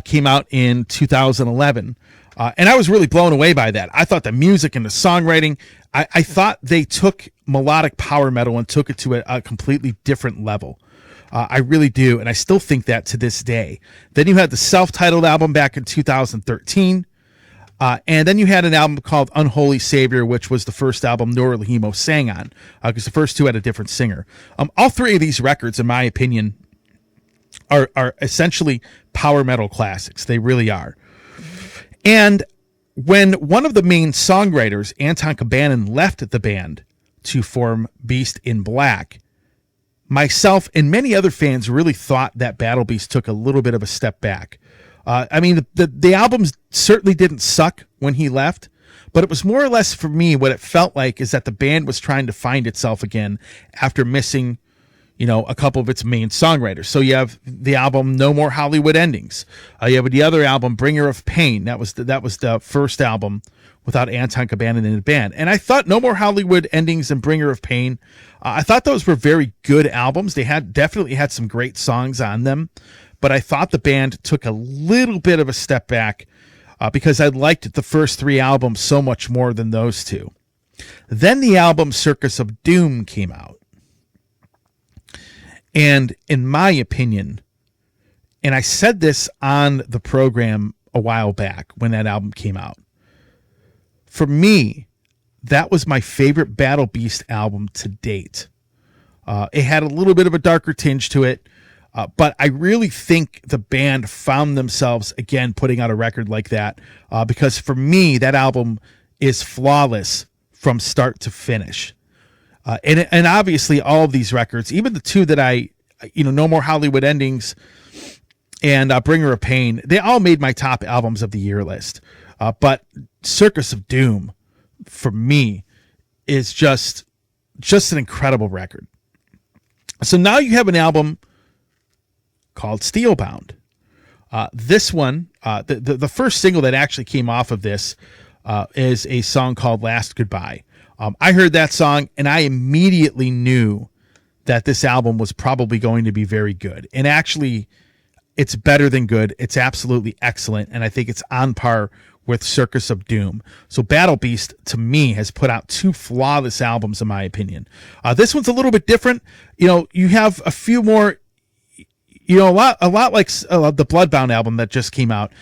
came out in 2011. And I was really blown away by that. I thought the music and the songwriting, I thought they took melodic power metal and took it to a completely different level. I really do, and I still think that to this day. Then you had the self-titled album back in 2013, and then you had an album called Unholy Savior, which was the first album Nora Luhimo sang on, because the first two had a different singer. All three of these records, in my opinion, are essentially power metal classics. They really are. And when one of the main songwriters, Anton Kabanin, left the band to form Beast in Black, myself and many other fans really thought that Battle Beast took a little bit of a step back. I mean, the albums certainly didn't suck when he left, but it was more or less, for me, what it felt like is that the band was trying to find itself again after missing, a couple of its main songwriters. So you have the album No More Hollywood Endings. You have the other album, Bringer of Pain. That was the first album without Anton Kabanin in the band. And I thought No More Hollywood Endings and Bringer of Pain, I thought those were very good albums. They definitely had some great songs on them, but I thought the band took a little bit of a step back because I liked the first three albums so much more than those two. Then the album Circus of Doom came out. And in my opinion, and I said this on the program a while back when that album came out, for me, that was my favorite Battle Beast album to date. It had a little bit of a darker tinge to it, but I really think the band found themselves again putting out a record like that, because for me, that album is flawless from start to finish. And obviously all of these records, even the two that No More Hollywood Endings and Bringer of Pain, they all made my top albums of the year list. But Circus of Doom, for me, is just an incredible record. So now you have an album called Steelbound. This one, the first single that actually came off of this is a song called Last Goodbye. I heard that song and I immediately knew that this album was probably going to be very good. And actually, it's better than good. It's absolutely excellent. And I think it's on par with Circus of Doom. So Battle Beast, to me, has put out two flawless albums, in my opinion. This one's a little bit different. You have a few more, a lot like the Bloodbound album that just came out.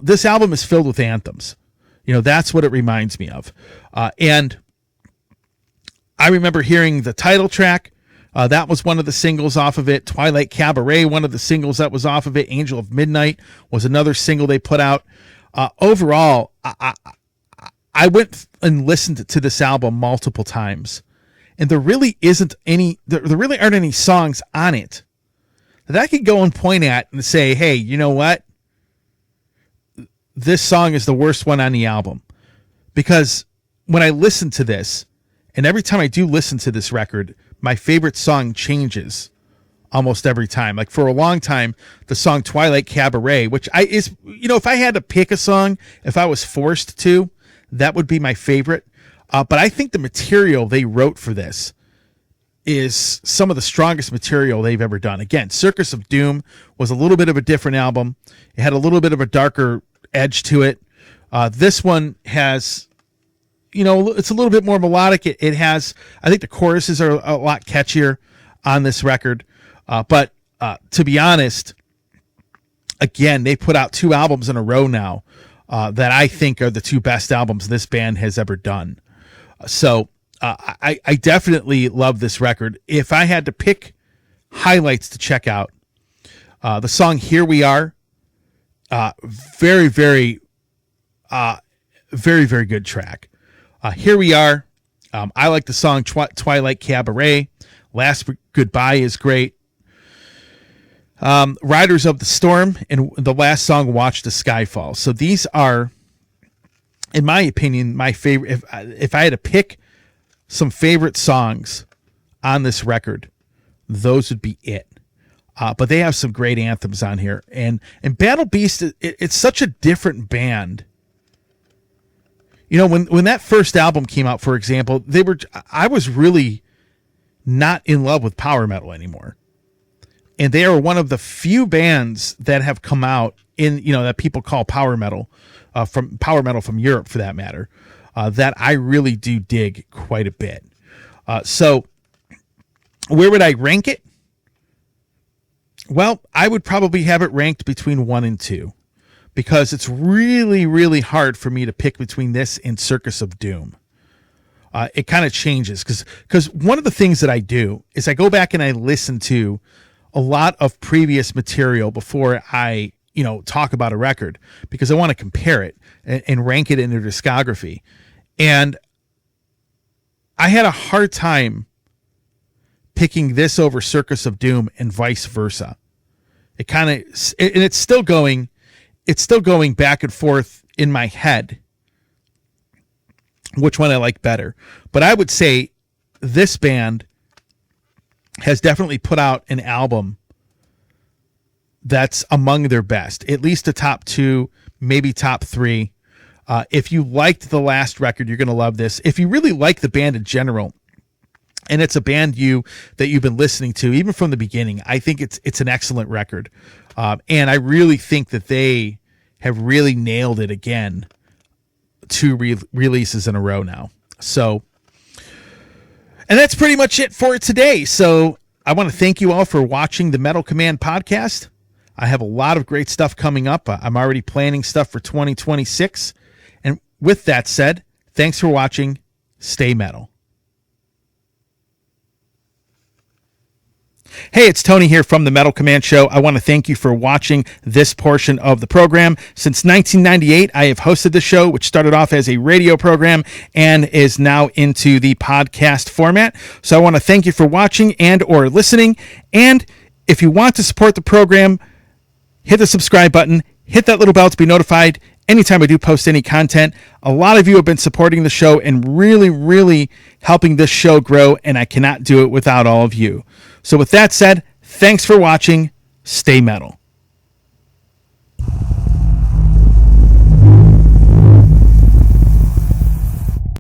This album is filled with anthems. That's what it reminds me of. And I remember hearing the title track. That was one of the singles off of it. Twilight Cabaret, one of the singles that was off of it. Angel of Midnight was another single they put out. Overall, I went and listened to this album multiple times, and there really aren't any songs on it that I could go and point at and say, hey, you know what? This song is the worst one on the album. Because when I listen to this, and every time I do listen to this record, my favorite song changes almost every time. Like for a long time, the song Twilight Cabaret, which if I had to pick a song, if I was forced to, that would be my favorite. But I think the material they wrote for this is some of the strongest material they've ever done. Again, Circus of Doom was a little bit of a different album. It had a little bit of a darker edge to it. This one has, it's a little bit more melodic. It has, I think the choruses are a lot catchier on this record. But to be honest, again, they put out two albums in a row now that I think are the two best albums this band has ever done. So I definitely love this record. If I had to pick highlights to check out, the song Here We Are, very, very, very, very good track. Here We Are. I like the song Twilight Cabaret. Last Goodbye is great. Riders of the Storm, and the last song, Watch the Sky Fall. So these are, in my opinion, my favorite. If I had to pick some favorite songs on this record, those would be it. But they have some great anthems on here. And Battle Beast, it's such a different band. You know, when that first album came out, for example, I was really not in love with power metal anymore. And they are one of the few bands that have come out that people call power metal from Europe, for that matter, that I really do dig quite a bit. So where would I rank it? Well, I would probably have it ranked between 1 and 2, because it's really, really hard for me to pick between this and Circus of Doom. It kind of changes because one of the things that I do is I go back and I listen to a lot of previous material before I, talk about a record, because I want to compare it and rank it in their discography. And I had a hard time picking this over Circus of Doom and vice versa. It's still going back and forth in my head which one I like better. But I would say this band has definitely put out an album that's among their best, at least a top 2, maybe top 3. If you liked the last record, you're going to love this. If you really like the band in general, and it's a band that you've been listening to even from the beginning, I think it's an excellent record. And I really think that they have really nailed it again, 2 releases in a row now. So, and that's pretty much it for today. So I want to thank you all for watching the Metal Command podcast. I have a lot of great stuff coming up. I'm already planning stuff for 2026. And with that said, thanks for watching. Stay metal. Hey, it's Tony here from the Metal Command Show. I want to thank you for watching this portion of the program. Since 1998, I have hosted the show, which started off as a radio program and is now into the podcast format. So I want to thank you for watching and or listening. And if you want to support the program, hit the subscribe button, hit that little bell to be notified anytime I do post any content. A lot of you have been supporting the show and really, really helping this show grow, and I cannot do it without all of you. So with that said, thanks for watching. Stay metal.